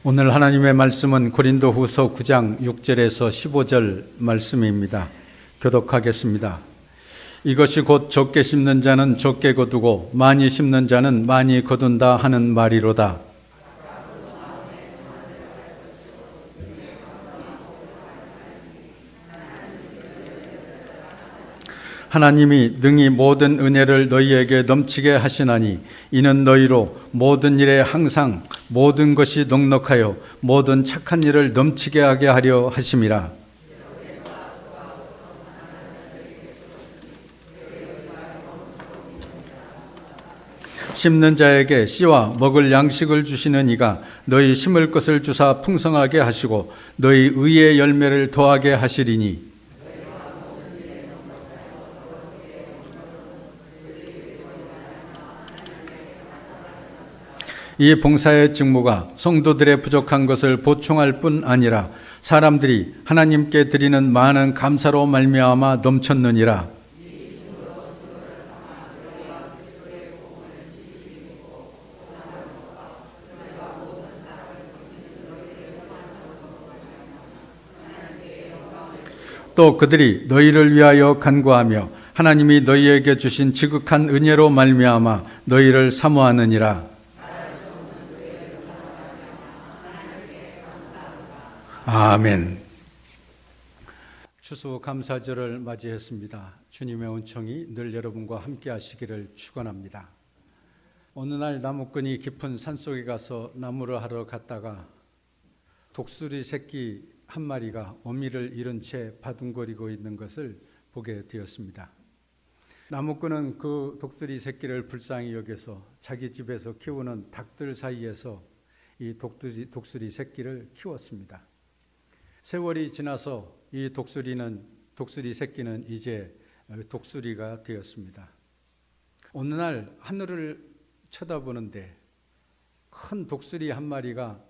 오늘 하나님의 말씀은 고린도후서 9장 6절에서 15절 말씀입니다. 교독하겠습니다. 이것이 곧 적게 심는 자는 적게 거두고 많이 심는 자는 많이 거둔다 하는 말이로다. 하나님이 능히 모든 은혜를 너희에게 넘치게 하시나니 이는 너희로 모든 일에 항상 모든 것이 넉넉하여 모든 착한 일을 넘치게 하게 하려 하심이라. 심는 자에게 씨와 먹을 양식을 주시는 이가 너희 심을 것을 주사 풍성하게 하시고 너희 의의 열매를 더하게 하시리니 이 봉사의 직무가 성도들의 부족한 것을 보충할 뿐 아니라 사람들이 하나님께 드리는 많은 감사로 말미암아 넘쳤느니라. 또 그들이 너희를 위하여 간구하며 하나님이 너희에게 주신 지극한 은혜로 말미암아 너희를 사모하느니라. 아멘. 추수감사절을 맞이했습니다. 주님의 은총이 늘 여러분과 함께 하시기를 축원합니다. 어느 날 나무꾼이 깊은 산속에 가서 나무를 하러 갔다가 독수리 새끼 한 마리가 어미를 잃은 채 바둥거리고 있는 것을 보게 되었습니다. 나무꾼은 그 독수리 새끼를 불쌍히 여겨서 자기 집에서 키우는 닭들 사이에서 이 독수리 새끼를 키웠습니다. 세월이 지나서 이 독수리 새끼는 이제 독수리가 되었습니다. 어느 날 하늘을 쳐다보는데 큰 독수리 한 마리가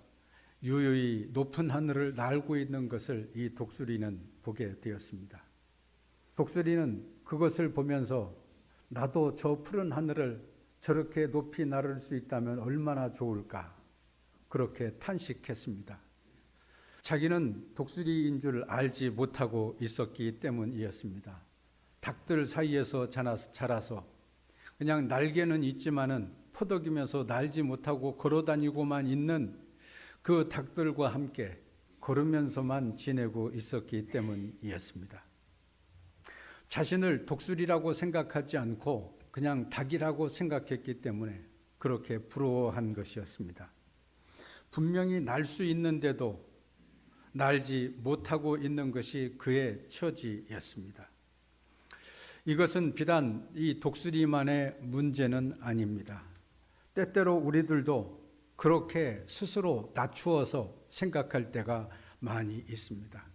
유유히 높은 하늘을 날고 있는 것을 이 독수리는 보게 되었습니다. 독수리는 그것을 보면서 나도 저 푸른 하늘을 저렇게 높이 나를 수 있다면 얼마나 좋을까, 그렇게 탄식했습니다. 자기는 독수리인 줄 알지 못하고 있었기 때문이었습니다. 닭들 사이에서 자라서 그냥 날개는 있지만은 퍼덕이면서 날지 못하고 걸어다니고만 있는 그 닭들과 함께 걸으면서만 지내고 있었기 때문이었습니다. 자신을 독수리라고 생각하지 않고 그냥 닭이라고 생각했기 때문에 그렇게 부러워한 것이었습니다. 분명히 날 수 있는데도 날지 못하고 있는 것이 그의 처지였습니다. 이것은 비단 이 독수리만의 문제는 아닙니다. 때때로 우리들도 그렇게 스스로 낮추어서 생각할 때가 많이 있습니다.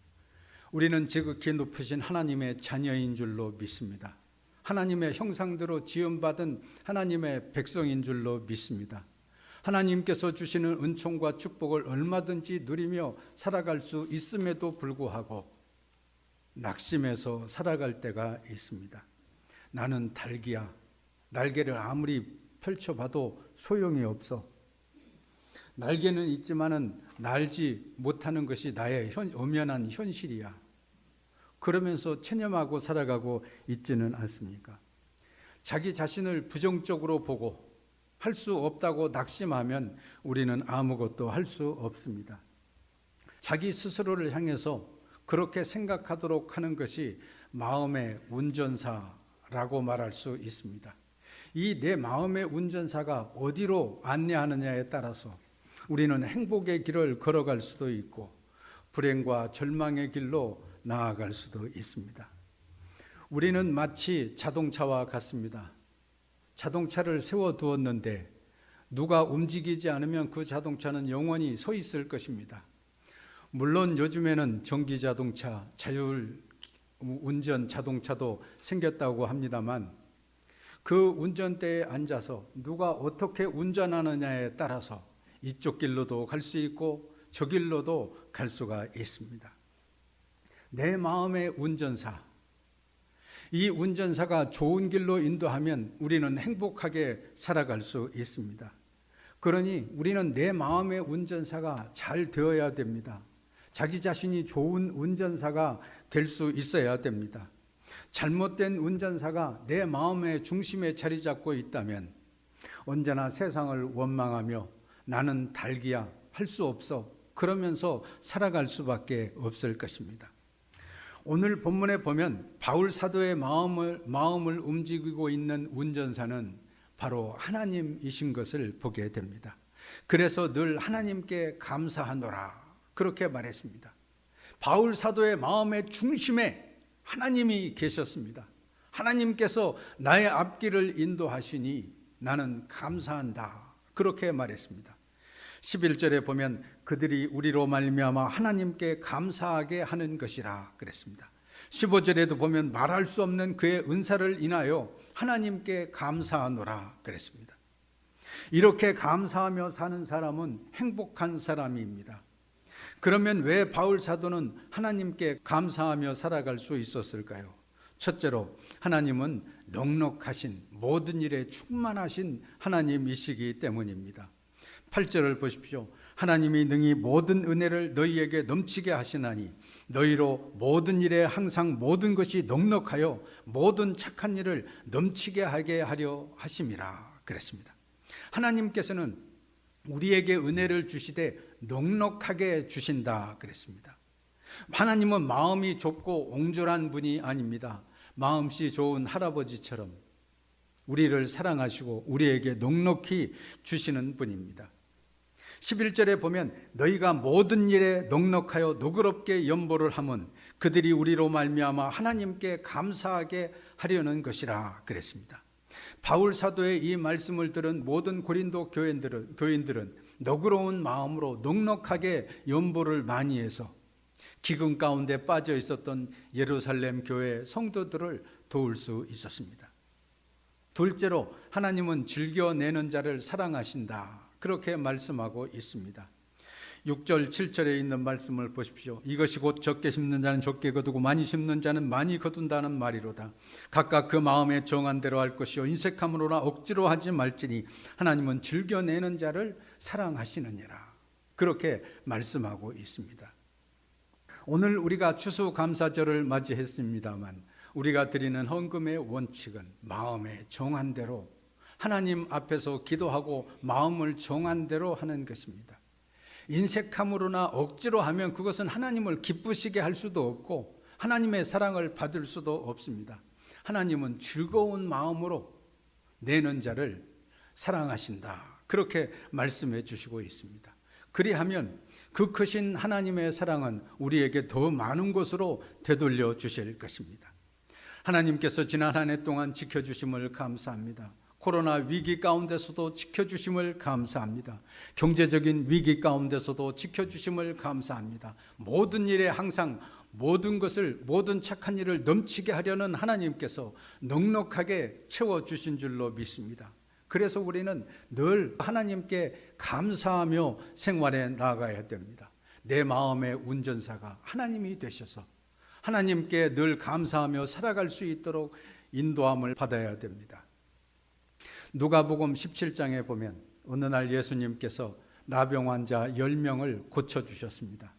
우리는 지극히 높으신 하나님의 자녀인 줄로 믿습니다. 하나님의 형상대로 지음받은 하나님의 백성인 줄로 믿습니다. 하나님께서 주시는 은총과 축복을 얼마든지 누리며 살아갈 수 있음에도 불구하고 낙심해서 살아갈 때가 있습니다. 나는 닭이야. 날개를 아무리 펼쳐봐도 소용이 없어. 날개는 있지만은 날지 못하는 것이 나의 엄연한 현실이야. 그러면서 체념하고 살아가고 있지는 않습니까? 자기 자신을 부정적으로 보고 할 수 없다고 낙심하면 우리는 아무것도 할 수 없습니다. 자기 스스로를 향해서 그렇게 생각하도록 하는 것이 마음의 운전사라고 말할 수 있습니다. 이 내 마음의 운전사가 어디로 안내하느냐에 따라서 우리는 행복의 길을 걸어갈 수도 있고 불행과 절망의 길로 나아갈 수도 있습니다. 우리는 마치 자동차와 같습니다. 자동차를 세워두었는데 누가 움직이지 않으면 그 자동차는 영원히 서 있을 것입니다. 물론 요즘에는 전기자동차, 자율운전 자동차도 생겼다고 합니다만 그 운전대에 앉아서 누가 어떻게 운전하느냐에 따라서 이쪽 길로도 갈 수 있고 저 길로도 갈 수가 있습니다. 내 마음의 운전사, 이 운전사가 좋은 길로 인도하면 우리는 행복하게 살아갈 수 있습니다. 그러니 우리는 내 마음의 운전사가 잘 되어야 됩니다. 자기 자신이 좋은 운전사가 될 수 있어야 됩니다. 잘못된 운전사가 내 마음의 중심에 자리 잡고 있다면 언제나 세상을 원망하며 나는 닭이야, 할 수 없어, 그러면서 살아갈 수밖에 없을 것입니다. 오늘 본문에 보면 바울 사도의 마음을 움직이고 있는 운전사는 바로 하나님이신 것을 보게 됩니다. 그래서 늘 하나님께 감사하노라, 그렇게 말했습니다. 바울 사도의 마음의 중심에 하나님이 계셨습니다. 하나님께서 나의 앞길을 인도하시니 나는 감사한다, 그렇게 말했습니다. 11절에 보면 그들이 우리로 말미암아 하나님께 감사하게 하는 것이라 그랬습니다. 15절에도 보면 말할 수 없는 그의 은사를 인하여 하나님께 감사하노라 그랬습니다. 이렇게 감사하며 사는 사람은 행복한 사람입니다. 그러면 왜 바울 사도는 하나님께 감사하며 살아갈 수 있었을까요? 첫째로 하나님은 넉넉하신, 모든 일에 충만하신 하나님이시기 때문입니다. 8절을 보십시오. 하나님이 능히 모든 은혜를 너희에게 넘치게 하시나니 너희로 모든 일에 항상 모든 것이 넉넉하여 모든 착한 일을 넘치게 하게 하려 하심이라 그랬습니다. 하나님께서는 우리에게 은혜를 주시되 넉넉하게 주신다 그랬습니다. 하나님은 마음이 좁고 옹졸한 분이 아닙니다. 마음씨 좋은 할아버지처럼 우리를 사랑하시고 우리에게 넉넉히 주시는 분입니다. 11절에 보면 너희가 모든 일에 넉넉하여 너그럽게 염보를 함은 그들이 우리로 말미암아 하나님께 감사하게 하려는 것이라 그랬습니다. 바울 사도의 이 말씀을 들은 모든 고린도 교인들은 너그러운 마음으로 넉넉하게 염보를 많이 해서 기근 가운데 빠져 있었던 예루살렘 교회 성도들을 도울 수 있었습니다. 둘째로 하나님은 즐겨내는 자를 사랑하신다, 그렇게 말씀하고 있습니다. 6절 7절에 있는 말씀을 보십시오. 이것이 곧 적게 심는 자는 적게 거두고 많이 심는 자는 많이 거둔다는 말이로다. 각각 그 마음에 정한 대로 할 것이요 인색함으로나 억지로 하지 말지니 하나님은 즐겨내는 자를 사랑하시느니라, 그렇게 말씀하고 있습니다. 오늘 우리가 추수감사절을 맞이했습니다만 우리가 드리는 헌금의 원칙은 마음에 정한 대로 하나님 앞에서 기도하고 마음을 정한 대로 하는 것입니다. 인색함으로나 억지로 하면 그것은 하나님을 기쁘시게 할 수도 없고 하나님의 사랑을 받을 수도 없습니다. 하나님은 즐거운 마음으로 내는 자를 사랑하신다, 그렇게 말씀해 주시고 있습니다. 그리하면 그 크신 하나님의 사랑은 우리에게 더 많은 곳으로 되돌려 주실 것입니다. 하나님께서 지난 한 해 동안 지켜주심을 감사합니다. 코로나 위기 가운데서도 지켜주심을 감사합니다. 경제적인 위기 가운데서도 지켜주심을 감사합니다. 모든 일에 항상 모든 착한 일을 넘치게 하려는 하나님께서 넉넉하게 채워주신 줄로 믿습니다. 그래서 우리는 늘 하나님께 감사하며 생활해 나가야 됩니다. 내 마음의 운전사가 하나님이 되셔서 하나님께 늘 감사하며 살아갈 수 있도록 인도함을 받아야 됩니다. 누가복음 17장에 보면 어느 날 예수님께서 나병 환자 10명을 고쳐주셨습니다.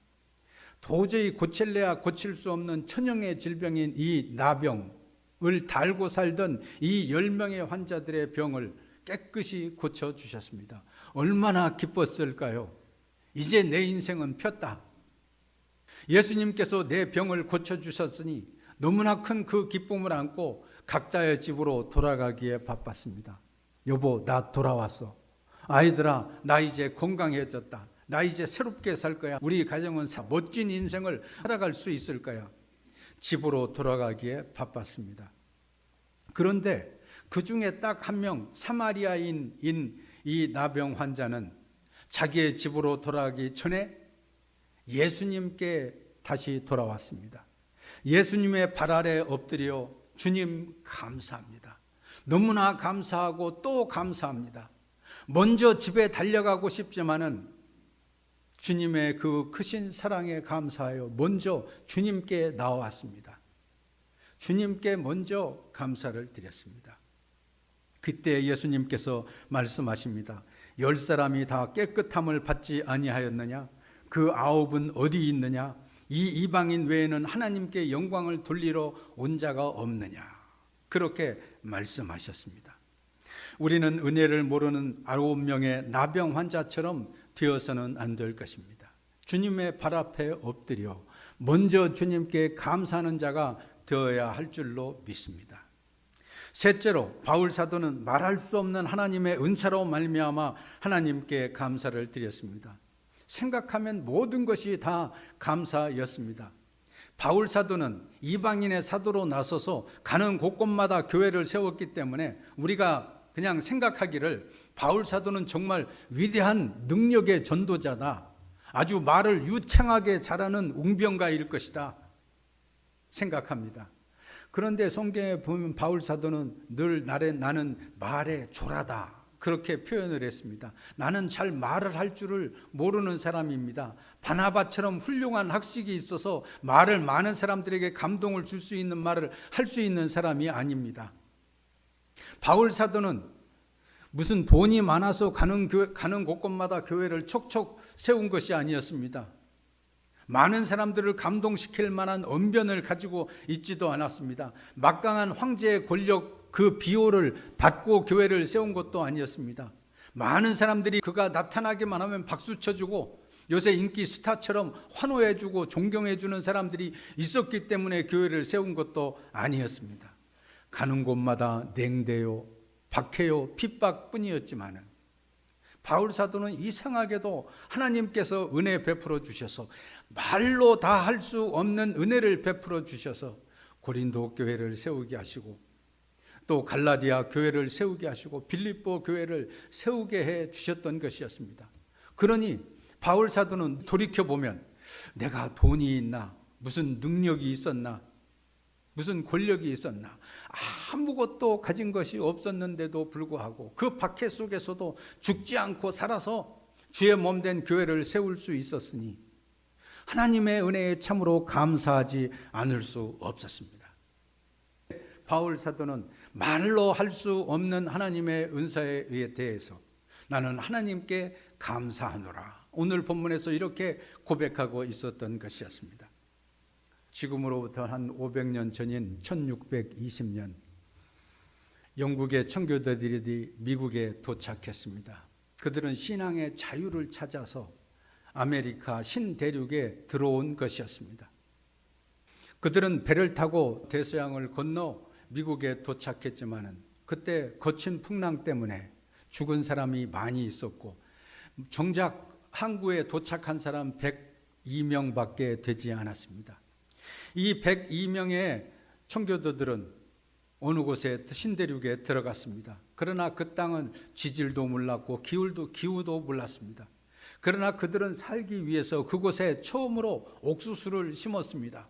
도저히 고칠래야 고칠 수 없는 천형의 질병인 이 나병을 달고 살던 이 10명의 환자들의 병을 깨끗이 고쳐주셨습니다. 얼마나 기뻤을까요? 이제 내 인생은 폈다. 예수님께서 내 병을 고쳐주셨으니 너무나 큰 그 기쁨을 안고 각자의 집으로 돌아가기에 바빴습니다. 여보, 나 돌아왔어. 아이들아, 나 이제 건강해졌다. 나 이제 새롭게 살 거야. 우리 가정은 멋진 인생을 살아갈 수 있을 거야. 집으로 돌아가기에 바빴습니다. 그런데 그 중에 딱 한 명, 사마리아인인 이 나병 환자는 자기의 집으로 돌아가기 전에 예수님께 다시 돌아왔습니다. 예수님의 발 아래 엎드려 주님 감사합니다. 너무나 감사하고 또 감사합니다. 먼저 집에 달려가고 싶지만은 주님의 그 크신 사랑에 감사하여 먼저 주님께 나왔습니다. 주님께 먼저 감사를 드렸습니다. 그때 예수님께서 말씀하십니다. 10사람이 다 깨끗함을 받지 아니하였느냐? 그 9은 어디 있느냐? 이 이방인 외에는 하나님께 영광을 돌리러 온 자가 없느냐? 그렇게 말씀하셨습니다. 우리는 은혜를 모르는 9명의 나병 환자처럼 되어서는 안 될 것입니다. 주님의 발 앞에 엎드려 먼저 주님께 감사하는 자가 되어야 할 줄로 믿습니다. 셋째로 바울 사도는 말할 수 없는 하나님의 은사로 말미암아 하나님께 감사를 드렸습니다. 생각하면 모든 것이 다 감사였습니다. 바울 사도는 이방인의 사도로 나서서 가는 곳곳마다 교회를 세웠기 때문에 우리가 그냥 생각하기를 바울 사도는 정말 위대한 능력의 전도자다, 아주 말을 유창하게 잘하는 웅변가일 것이다 생각합니다. 그런데 성경에 보면 바울 사도는 늘 나는 말에 조라다 그렇게 표현을 했습니다. 나는 잘 말을 할 줄을 모르는 사람입니다. 바나바처럼 훌륭한 학식이 있어서 말을 많은 사람들에게 감동을 줄 수 있는 말을 할 수 있는 사람이 아닙니다. 바울 사도는 무슨 돈이 많아서 가는 곳곳마다 교회를 척척 세운 것이 아니었습니다. 많은 사람들을 감동시킬 만한 언변을 가지고 있지도 않았습니다. 막강한 황제의 권력 그 비호를 받고 교회를 세운 것도 아니었습니다. 많은 사람들이 그가 나타나기만 하면 박수 쳐주고 요새 인기 스타처럼 환호해주고 존경해주는 사람들이 있었기 때문에 교회를 세운 것도 아니었습니다. 가는 곳마다 냉대요, 박해요, 핍박뿐이었지만은 바울 사도는 이상하게도 하나님께서 은혜 베풀어 주셔서 말로 다 할 수 없는 은혜를 베풀어 주셔서 고린도 교회를 세우게 하시고 또 갈라디아 교회를 세우게 하시고 빌립보 교회를 세우게 해 주셨던 것이었습니다. 그러니 바울 사도는 돌이켜보면 내가 돈이 있나, 무슨 능력이 있었나, 무슨 권력이 있었나, 아무것도 가진 것이 없었는데도 불구하고 그 박해 속에서도 죽지 않고 살아서 주의 몸된 교회를 세울 수 있었으니 하나님의 은혜에 참으로 감사하지 않을 수 없었습니다. 바울 사도는 말로 할 수 없는 하나님의 은사에 대해서 나는 하나님께 감사하노라, 오늘 본문에서 이렇게 고백하고 있었던 것이었습니다. 지금으로부터 한 500년 전인 1620년 영국의 청교도들이 미국에 도착했습니다. 그들은 신앙의 자유를 찾아서 아메리카 신대륙에 들어온 것이었습니다. 그들은 배를 타고 대서양을 건너 미국에 도착했지만 그때 거친 풍랑 때문에 죽은 사람이 많이 있었고 정작 항구에 도착한 사람 102명밖에 되지 않았습니다. 이 102명의 청교도들은 어느 곳에 신대륙에 들어갔습니다. 그러나 그 땅은 지질도 몰랐고 기후도 몰랐습니다. 그러나 그들은 살기 위해서 그곳에 처음으로 옥수수를 심었습니다.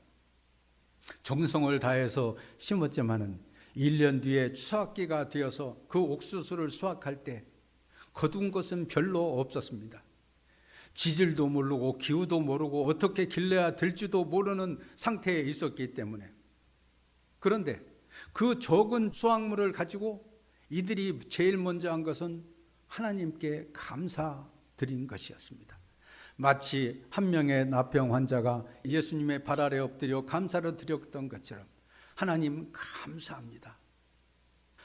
정성을 다해서 심었지만은 1년 뒤에 수확기가 되어서 그 옥수수를 수확할 때 거둔 것은 별로 없었습니다. 지질도 모르고 기후도 모르고 어떻게 길러야 될지도 모르는 상태에 있었기 때문에. 그런데 그 적은 수확물을 가지고 이들이 제일 먼저 한 것은 하나님께 감사드린 것이었습니다. 마치 한 명의 나병 환자가 예수님의 발 아래 엎드려 감사를 드렸던 것처럼 하나님 감사합니다.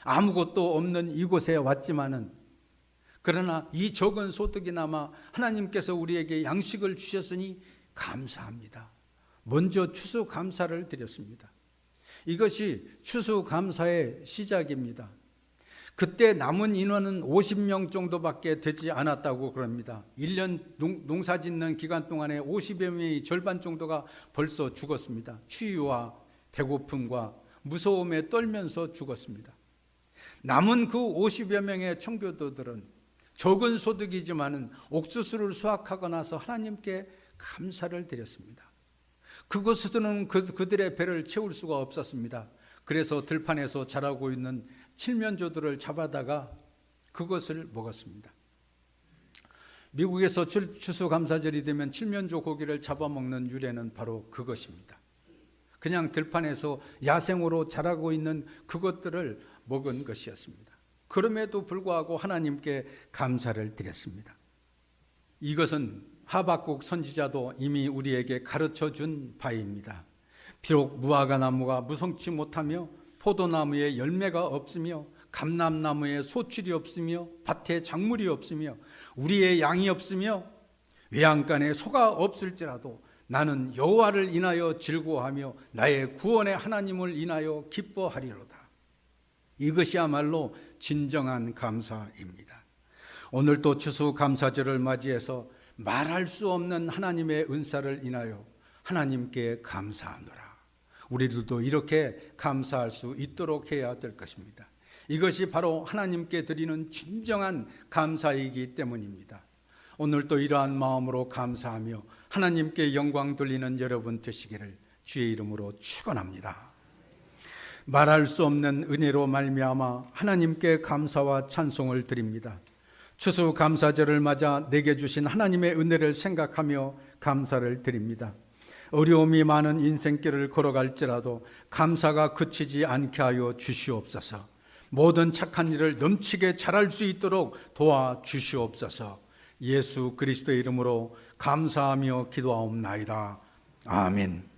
아무것도 없는 이곳에 왔지만은 그러나 이 적은 소득이나마 하나님께서 우리에게 양식을 주셨으니 감사합니다. 먼저 추수감사를 드렸습니다. 이것이 추수감사의 시작입니다. 그때 남은 인원은 50명 정도밖에 되지 않았다고 그럽니다. 1년 농사 짓는 기간 동안에 50여 명의 절반 정도가 벌써 죽었습니다. 추위와 배고픔과 무서움에 떨면서 죽었습니다. 남은 그 50여 명의 청교도들은 적은 소득이지만 옥수수를 수확하고 나서 하나님께 감사를 드렸습니다. 그곳에서는 그들의 배를 채울 수가 없었습니다. 그래서 들판에서 자라고 있는 칠면조들을 잡아다가 그것을 먹었습니다. 미국에서 추수감사절이 되면 칠면조 고기를 잡아먹는 유래는 바로 그것입니다. 그냥 들판에서 야생으로 자라고 있는 그것들을 먹은 것이었습니다. 그럼에도 불구하고 하나님께 감사를 드렸습니다. 이것은 하박국 선지자도 이미 우리에게 가르쳐 준 바입니다. 비록 무화과 나무가 무성치 못하며 포도나무에 열매가 없으며 감람나무에 소출이 없으며 밭에 작물이 없으며 우리의 양이 없으며 외양간에 소가 없을지라도 나는 여호와를 인하여 즐거워하며 나의 구원의 하나님을 인하여 기뻐하리로다. 이것이야말로 진정한 감사입니다. 오늘도 추수감사절을 맞이해서 말할 수 없는 하나님의 은사를 인하여 하나님께 감사하노라. 우리들도 이렇게 감사할 수 있도록 해야 될 것입니다. 이것이 바로 하나님께 드리는 진정한 감사이기 때문입니다. 오늘도 이러한 마음으로 감사하며 하나님께 영광 돌리는 여러분 되시기를 주의 이름으로 축원합니다. 말할 수 없는 은혜로 말미암아 하나님께 감사와 찬송을 드립니다. 추수감사절을 맞아 내게 주신 하나님의 은혜를 생각하며 감사를 드립니다. 어려움이 많은 인생길을 걸어갈지라도 감사가 그치지 않게 하여 주시옵소서. 모든 착한 일을 넘치게 잘할 수 있도록 도와주시옵소서. 예수 그리스도의 이름으로 감사하며 기도하옵나이다. 아멘.